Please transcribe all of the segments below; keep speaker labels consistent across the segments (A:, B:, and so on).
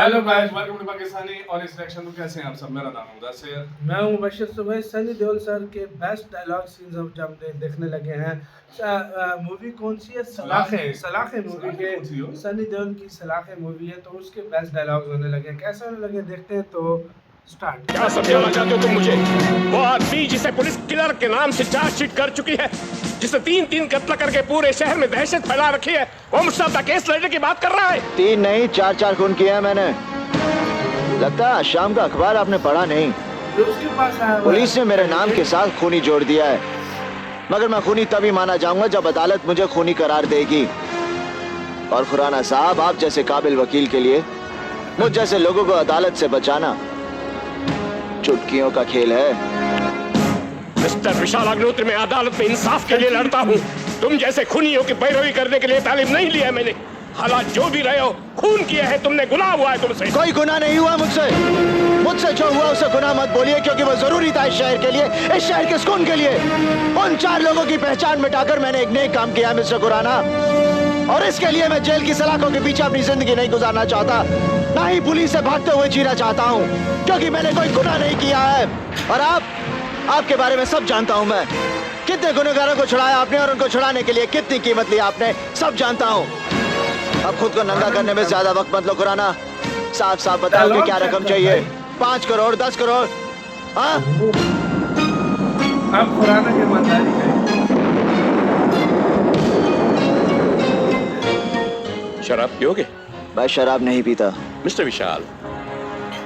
A: Hello guys, welcome to Pakistani और इस reaction तो कैसे हैं आप सब। मेरा नाम है मुदस्सिर।
B: मैं हूं मुबश्शिर। सुबह सनी देओल सर के बेस्ट डायलॉग सीन्स हम जब देखने लगे हैं। मूवी कौन सी है? सलाखे। सलाखे मूवी के
A: कौन सी हो?
B: सनी देओल की सलाखे मूवी है, तो उसके बेस्ट डायलॉग्स होने लगे हैं। कैसे होने लगे देखते हैं, तो स्टार्ट।
C: क्या समझाना चाहते हो तुम मुझे? वो आदमी जिसे पुलिस किलर के नाम से चार्जशीट कर चुकी है, जिसे 3-3 कत्ल करके पूरे शहर में दहशत फैला रखी है, वो मुझसे अपना केस लड़ने की बात कर रहा है।
D: 3 नहीं 4 खून किए हैं मैंने। लगता है शाम का अखबार आपने पढ़ा नहीं।
B: जो उसके पास आया हुआ है।
D: पुलिस ने मेरे नाम के साथ खूनी जोड़ दिया है, मगर मैं खूनी तभी माना जाऊंगा जब अदालत मुझे खूनी करार देगी। और खुराना साहब, आप जैसे काबिल वकील के लिए मुझ जैसे लोगों को अदालत से बचाना चुटकियों का खेल है।
C: मिस्टर विशाल अग्निहोत्री, मैं अदालत में इंसाफ के लिए लड़ता हूँ। तुम जैसे खूनियों की पैरवी करने के लिए तालीम नहीं लिया है मैंने। हालात जो भी रहे हो, खून किया है तुमने, गुनाह हुआ है तुमसे।
D: कोई गुनाह नहीं हुआ मुझसे जो हुआ उसे गुनाह मत बोलिए, क्योंकि वो जरूरी था इस शहर के लिए, इस शहर के सुकून के लिए। उन 4 लोगों की पहचान मिटाकर मैंने एक नेक काम किया मिस्टर खुराना, और इसके लिए मैं जेल की सलाखों के पीछे अपनी जिंदगी नहीं गुजारना चाहता, ना ही पुलिस से भागते हुए जीना चाहता हूँ, क्योंकि मैंने कोई गुनाह नहीं किया है। और आपके बारे में सब जानता हूँ मैं। कितने गुनहगारों को छुड़ाया आपने और उनको छुड़ाने के लिए कितनी कीमत ली आपने, सब जानता हूँ। अब खुद को नंगा करने में ज्यादा वक्त मत लो खुराना। साफ साफ बताओ कि क्या रकम चाहिए? 5 करोड़, 10 करोड़? हाँ,
B: आप खुराना की ईमानदारी करें।
C: शराब पियोगे?
D: मैं शराब नहीं पीता।
C: मिस्टर विशाल,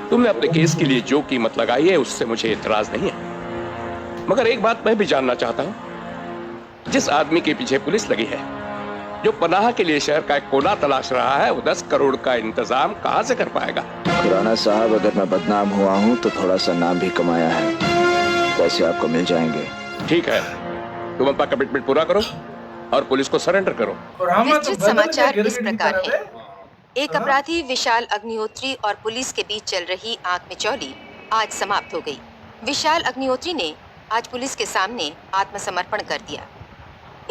C: तुमने अपने केस के लिए जो कीमत लगाई है उससे मुझे इतराज नहीं है, मगर एक बात मैं भी जानना चाहता हूँ। जिस आदमी के पीछे पुलिस लगी है, जो पनाह के लिए शहर का एक कोना तलाश रहा है, वो 10 करोड़ का इंतजाम कहाँ से कर पाएगा?
D: खुराना साहब, अगर मैं बदनाम हुआ हूँ तो थोड़ा सा नाम भी कमाया है, पैसे आपको मिल जाएंगे।
C: ठीक है, तुम अपना कमिटमेंट पूरा करो और पुलिस को सरेंडर करो।
E: विस्तृत समाचार इस प्रकार है। एक अपराधी विशाल अग्निहोत्री और पुलिस के बीच चल रही आंख मिचौली आज समाप्त हो गई। विशाल अग्निहोत्री ने आज पुलिस के सामने आत्मसमर्पण कर दिया।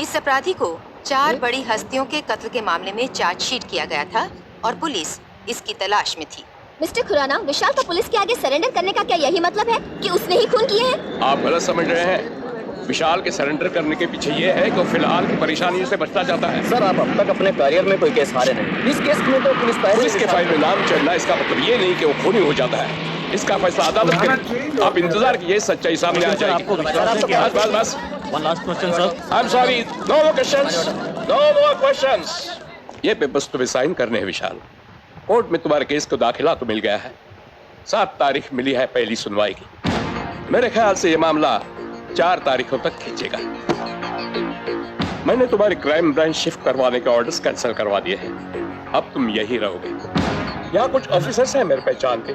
E: इस अपराधी को 4 बड़ी हस्तियों के कत्ल के मामले में चार्जशीट किया गया था और पुलिस इसकी तलाश में थी।
F: मिस्टर खुराना, विशाल का पुलिस के आगे सरेंडर करने का क्या यही मतलब है कि उसने ही खून किए हैं?
C: आप गलत समझ रहे हैं। विशाल के सरेंडर करने के पीछे ये है कि वो फिलहाल की परेशानियों से बचना चाहता है।
D: सर, आप अब तक अपने करियर में कोई केस हारे नहीं। इस केस में तो
C: पुलिस के फाइल में नाम चढ़ना इसका मतलब ये नहीं कि वो खूनी हो जाता है। इसका फैसला अदालत करे। आप इंतजार कीजिए, सच्चाई सामने आ जाएगी। बस
G: One last question, sir.
C: I'm sorry, no more questions, no more questions. ये पेपर्स तुम्हें साइन करने हैं विशाल। कोर्ट में तुम्हारे केस को दाखिला तो मिल गया है। 7 तारीख मिली है पहली सुनवाई की। मेरे ख्याल से ये मामला 4 तारीखों तक खींचेगा। मैंने तुम्हारी क्राइम ब्रांच शिफ्ट करवाने के ऑर्डर्स कैंसिल करवा दिए हैं। अब तुम यही रहोगे। यहाँ कुछ ऑफिसर्स हैं मेरे पहचान के,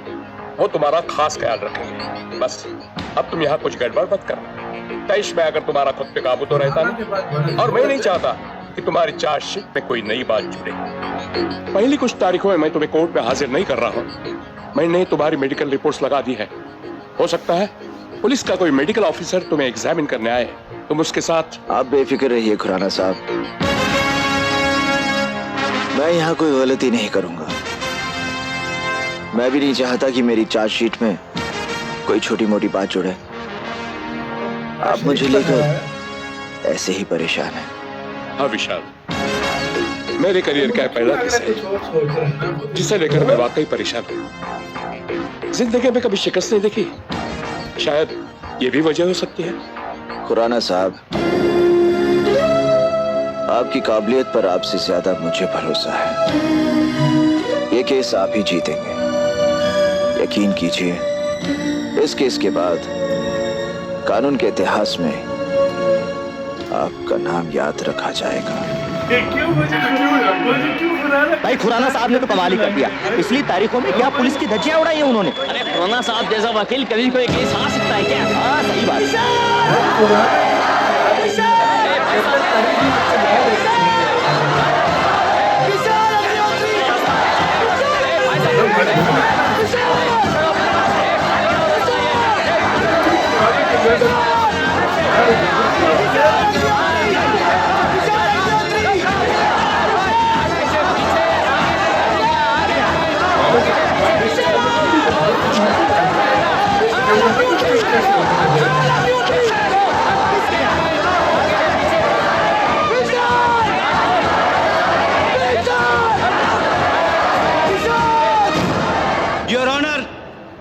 C: वो तुम्हारा खास ख्याल रखेंगे। बस अब तुम यहाँ कुछ गड़बड़ मत करना। तैश में अगर तुम्हारा खुद पे काबू तो रहता नहीं, और मैं नहीं चाहता कि तुम्हारी चार्जशीट पे कोई नई बात जुड़े। पहली कुछ तारीखों में मैं तुम्हें कोर्ट में हाजिर नहीं कर रहा हूँ। मैंने तुम्हारी मेडिकल रिपोर्ट्स लगा दी है। हो सकता है पुलिस का कोई मेडिकल ऑफिसर तुम्हें एग्जामिन करने आए, तुम उसके साथ।
D: आप बेफिक्र रहिए खुराना साहब, मैं यहाँ कोई गलती नहीं करूंगा। मैं भी नहीं चाहता कि मेरी चार्जशीट में कोई छोटी मोटी बात जुड़े। आप मुझे लेकर ऐसे ही परेशान हैं।
C: हाँ विशाल, मेरे करियर का पहला केस है जिसे लेकर मैं वाकई परेशान हूँ। जिंदगी में कभी शिकस्त नहीं देखी, शायद ये भी वजह हो सकती है।
D: खुराना साहब, आपकी काबिलियत पर आपसे ज्यादा मुझे भरोसा है। ये केस आप ही जीतेंगे, यकीन कीजिए। इस केस के बाद कानून के इतिहास में आपका नाम याद रखा जाएगा।
G: भाई खुराना साहब ने तो कमाल ही कर दिया। पिछली तारीखों में क्या पुलिस की धज्जियां उड़ाई हैं उन्होंने। अरे खुराना साहब जैसा वकील कभी कोई केस हार सकता है क्या? हाँ सही बात।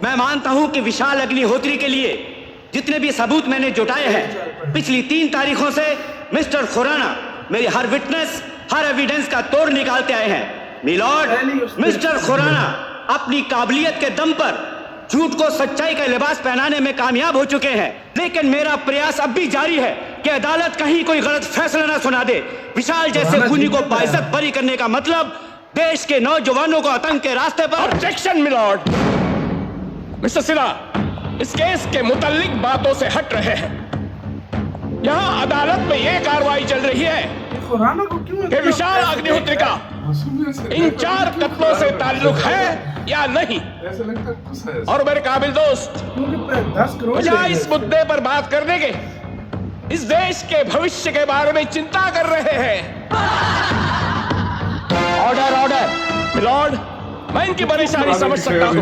H: मैं मानता हूं कि विशाल अग्निहोत्री के लिए जितने भी सबूत मैंने जुटाए हैं, पिछली 3 तारीखों से मिस्टर खुराना मेरी हर विटनेस, हर एविडेंस का तोड़ निकालते आए हैं। मिलॉर्ड, मिस्टर खुराना अपनी काबिलियत के दम पर झूठ को सच्चाई का लिबास पहनाने में कामयाब हो चुके हैं, लेकिन मेरा प्रयास अब भी जारी है कि अदालत कहीं कोई गलत फैसला ना सुना दे। विशाल जैसे खूनी को बाइज्जत बरी करने का मतलब देश के नौजवानों को आतंक के रास्ते पर।
C: Objection milord. मिस्टर सिन्हा, इस केस के मुतल्लिक बातों से हट रहे हैं। यहाँ अदालत में यह कार्रवाई चल रही है
B: खुराना को क्यों
C: कि विशाल अग्निहोत्री का इन 4 कत्लों से ताल्लुक है या नहीं।
A: ऐसा लगता है कुछ है।
C: और मेरे काबिल दोस्त,
B: 10 करोड़
C: बजाय इस मुद्दे पर बात करने के इस देश के भविष्य के बारे में चिंता कर रहे हैं। Order, order. मिलॉर्ड, मैं इनकी परेशानी समझ सकता हूँ।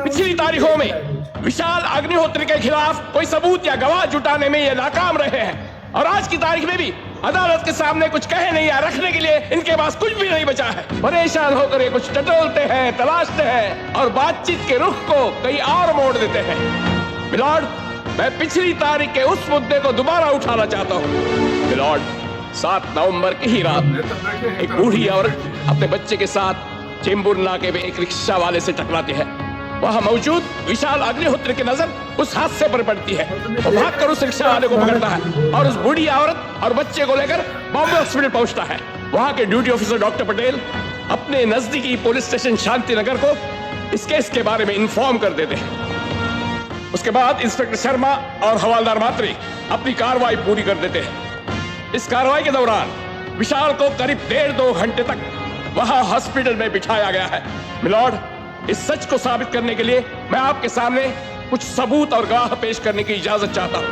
C: पिछली तारीखों में विशाल अग्निहोत्री के खिलाफ कोई सबूत या गवाह जुटाने में ये नाकाम रहे हैं, और आज की तारीख में भी अदालत के सामने कुछ कहे नहीं या रखने के लिए इनके पास कुछ भी नहीं बचा है। परेशान होकर ये कुछ टटोलते हैं, तलाशते हैं और बातचीत के रुख को कहीं और मोड़ देते हैं। मिलॉर्ड, मैं पिछली तारीख के उस मुद्दे को दोबारा उठाना चाहता हूँ। मिलॉर्ड, 7 नवंबर की ही रात एक बूढ़ी औरत अपने बच्चे के साथ चेंबूर नाके में एक रिक्शा वाले से टकराती है। वहां मौजूद विशाल अग्निहोत्री की नजर उस हादसे पर पड़ती है। वो भागकर उस रिक्शा वाले को पकड़ता है और उस बूढ़ी औरत और बच्चे को लेकर बॉम्बे हॉस्पिटल पहुंचता है। वहां के ड्यूटी ऑफिसर डॉक्टर पटेल अपने नजदीकी पुलिस स्टेशन शांतिनगर को इस केस के बारे में इन्फॉर्म कर देते हैं। उसके बाद इंस्पेक्टर शर्मा और हवालदार मात्री अपनी कार्रवाई पूरी कर देते हैं। इस कार्रवाई के दौरान विशाल को करीब 1.5-2 घंटे तक वहां हॉस्पिटल में बिठाया गया है। मिलॉर्ड, इस सच को साबित करने के लिए मैं आपके सामने कुछ सबूत और गवाह पेश करने की इजाजत चाहता हूं।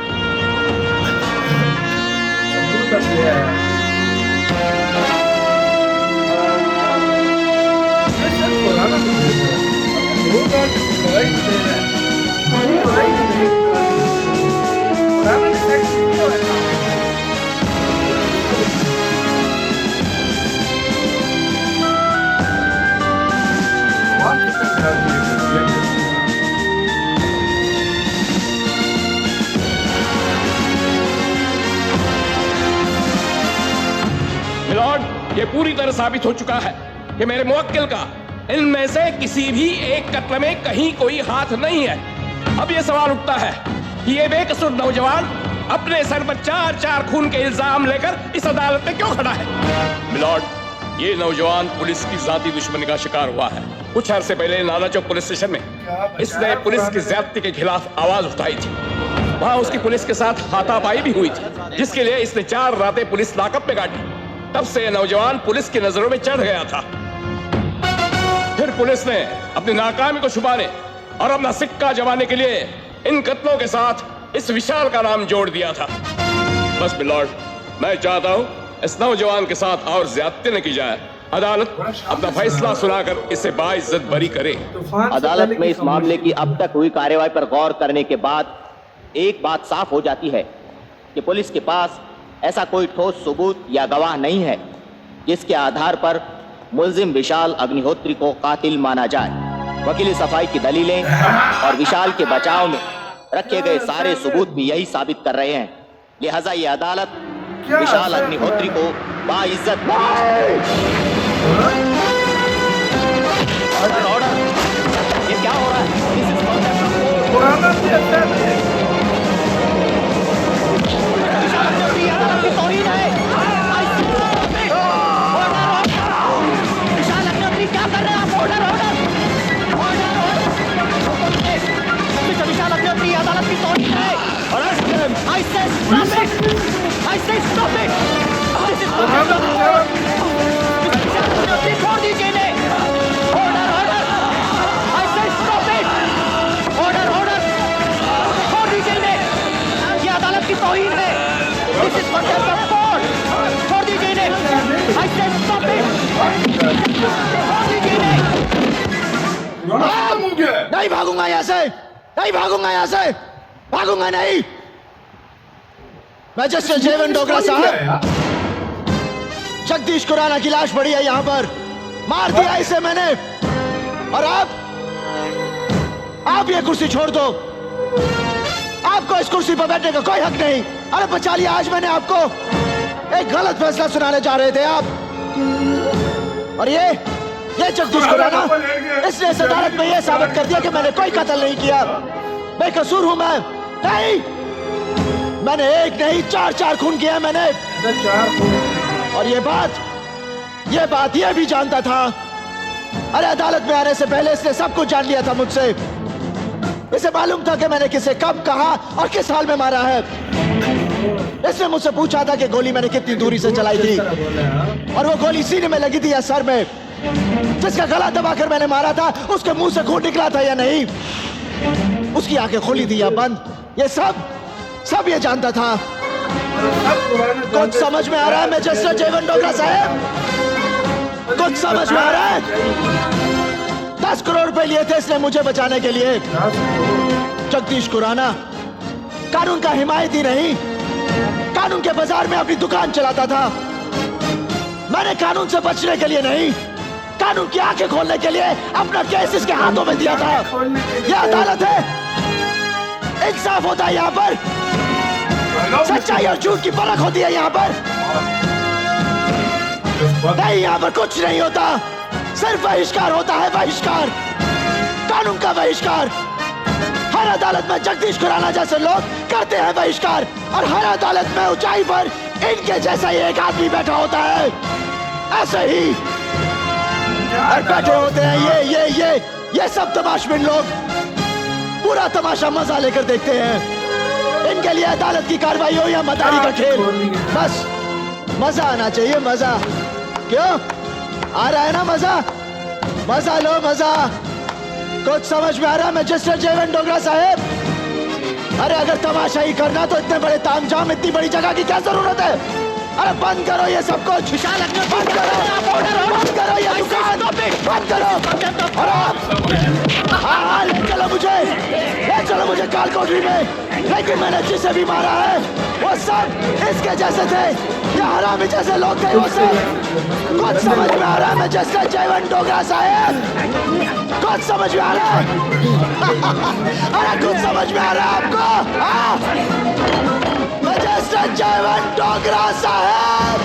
C: मिलॉर्ड, ये पूरी तरह साबित हो चुका है कि मेरे मुवक्किल का इनमें से किसी भी एक कत्ल में कहीं कोई हाथ नहीं है। अब ये सवाल उठता है कि ये बेकसूर नौजवान अपने सर पर 4 खून के इल्जाम लेकर इस अदालत में क्यों खड़ा है। मिलॉर्ड, ये नौजवान पुलिस की जाती दुश्मनी का शिकार हुआ है। कुछ अरसे पहले नाला चौक पुलिस स्टेशन में इसने पुलिस की ज्यादती के खिलाफ आवाज उठाई थी। वहां उसकी पुलिस के साथ हाथापाई भी हुई थी, जिसके लिए इसने 4 रातें पुलिस लॉकअप में काटी। तब से यह नौजवान पुलिस की नजरों में चढ़ गया था। फिर पुलिस ने अपनी नाकामी को छुपाने और अपना सिक्का जमाने के लिए इन कत्लों के साथ इस विशाल का नाम जोड़ दिया था। बस मिलॉर्ड, मैं चाहता हूं इस नौजवान के साथ और ज्यादती न की जाए। अदालत अपना फैसला सुनाकर इसे बाइज्जत बरी करे।
G: अदालत में इस मामले की अब तक हुई कार्रवाई पर गौर करने के बाद एक बात साफ हो जाती है कि पुलिस के पास ऐसा कोई ठोस सबूत या गवाह नहीं है जिसके आधार पर मुल्जिम विशाल अग्निहोत्री को कातिल माना जाए। वकील सफाई की दलीलें और विशाल के बचाव में रखे गए सारे सबूत भी यही साबित कर रहे हैं। लिहाजा ये अदालत विशाल अग्निहोत्री को बाइज्जत ऑर्डर। ये क्या हो रहा है? विशाल अग्निहोत्री क्या कर रहे हैं आप? ऑर्डर, ऑर्डर, मिस्टर विशाल अग्निहोत्री, अदालत की तौहीन है। I say stop it! I say stop it! This is छोड़ दीजिए इन्हें। Order, order! I say stop it! Order, order! छोड़ दीजिए इन्हें। ये अदालत की तौहीन है। This is contempt of court! छोड़ दीजिए इन्हें। I say stop it! छोड़ दीजिए इन्हें।
D: नहीं भागूंगा यहाँ से, नहीं भागूंगा यहाँ से, भागूंगा नहीं। मैजिस्ट्रेट जेवन डोगरा साहब, जगदीश खुराना की लाश पड़ी है यहाँ पर, मार दिया इसे मैंने। और आप ये कुर्सी छोड़ दो, आपको इस कुर्सी पर बैठने का कोई हक नहीं। अरे बचा लिया, आज मैंने आपको एक गलत फैसला सुनाने जा रहे थे आप। और ये जगदीश खुराना, इसने इस अदालत में यह साबित कर दिया कि मैंने कोई कत्ल नहीं किया, बेकसूर हूं मैं। नहीं, मैंने एक नहीं 4 खून किया मैंने।
B: 4 खून।
D: और ये बात ये भी जानता था। अरे अदालत में आने से पहले इसने सब कुछ जान लिया था मुझसे। इसे मालूम था कि मैंने किसे कब, कहा और किस हाल में मारा है। इसने मुझसे पूछा था कि गोली मैंने कितनी दूरी से चलाई थी, और वो गोली सीने में लगी थी या सर में। जिसका गला दबाकर मैंने मारा था उसके मुंह से खून निकला था या नहीं, उसकी आंखें खोली थी या बंद, ये सब ये जानता था। कुछ समझ में आ रहा है मैजिस्ट्रेट जयवंत डोगरा साहब? कुछ समझ में आ रहा है? 10 करोड़ रुपए लिए थे इसने मुझे बचाने के लिए। जगदीश खुराना कानून का हिमायती नहीं, कानून के बाजार में अपनी दुकान चलाता था। मैंने कानून से बचने के लिए नहीं, कानून की आंखें खोलने के लिए अपना केस इसके हाथों में दिया था। यह अदालत है, इंसाफ होता है यहाँ पर, सच्चाई और झूठ की परख होती है यहाँ पर। नहीं, यहाँ पर कुछ नहीं होता, सिर्फ बहिष्कार होता है, बहिष्कार, कानून का बहिष्कार। हर अदालत में जगदीश खुराना जैसे लोग करते हैं बहिष्कार, और हर अदालत में ऊंचाई पर इनके जैसा ही एक आदमी बैठा होता है। ऐसे ही बैठे होते हैं ये सब तमाशबिन लोग, पूरा तमाशा मजा लेकर देखते हैं। इनके लिए अदालत की कार्रवाई हो या मदारी का खेल, बस मजा आना चाहिए, मजा। क्यों आ रहा है ना मजा? मजा लो, मजा। कुछ समझ में आ रहा है मैजिस्ट्रेट जयवंत डोगरा साहब? अरे अगर तमाशा ही करना तो इतने बड़े तामझाम, इतनी बड़ी जगह की क्या जरूरत है? अरे बंद करो ये सब कुछ, बंद करो ये दुकान, बंद करो। और आप हाँ, ले चलो मुझे काल कोठरी में। लेकिन मैंने जिसे भी मारा है वो सब इसके जैसे थे, या हरामी जैसे लोग थे वो सब। कुछ समझ में आ रहा है मैजिस्ट्रेट जयवंत डोगरा साहब? कुछ समझ में आ रहा है? अरे कुछ समझ में आ रहा है आपको? मैजिस्ट्रेट जयवंत डोगरा साहब,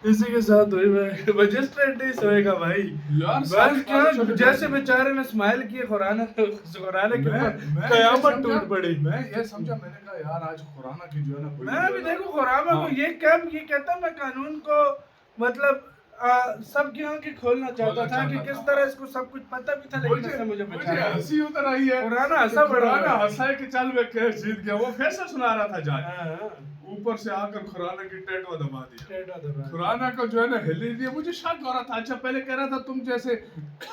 B: इसी के साथ हुई मैजिस्ट्रेट नहीं सोएगा भाई
A: यार।
B: बस क्या, जैसे बेचारे ने स्माइल किए खुराना के ऊपर कयामत टूट पड़ी।
A: मैं ये समझा, मैंने कहा यार आज खुराना की जो है ना,
B: मैं भी देखो खुराना को ये कहता मैं कानून को मतलब सबकी आंखें खोलना चाहता था कि किस तरह इसको सब कुछ पता भी था, लेकिन इसने मुझे बचाया।
A: हंसी उतर आई है।
B: खुराना हंसा बड़ा,
A: हंसा है कि चल मैं केस जीत गया। वो फैसला सुना रहा था जज, ऊपर से आकर खुराना की टेटवा दबा दिया। खुराना को जो है ना हिल दिया। मुझे शक हो रहा था, अच्छा पहले कह रहा था तुम जैसे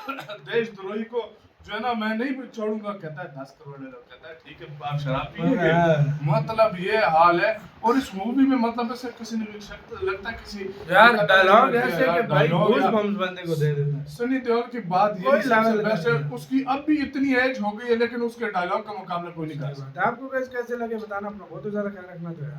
A: देशद्रोही को जो है ना मैं नहीं छोड़ूंगा, कहता है 10 करोड़ ले लो, कहता है ठीक है आप शराब पिएंगे। मतलब ये हाल है। और इस मूवी में मतलब ऐसे किसी ने लगता है किसी
B: यार डायलॉग ऐसे कि भाई गूज़बम्स बंदे को दे देता है।
A: सनी देओल की बात ये सबसे बेस्ट है, उसकी अब भी इतनी एज हो गई है लेकिन उसके डायलॉग का मुकाबला कोई नहीं कर सकता।
B: आपको कैसे लगे बताना, अपना बहुत ज्यादा ख्याल रखना चाहिए।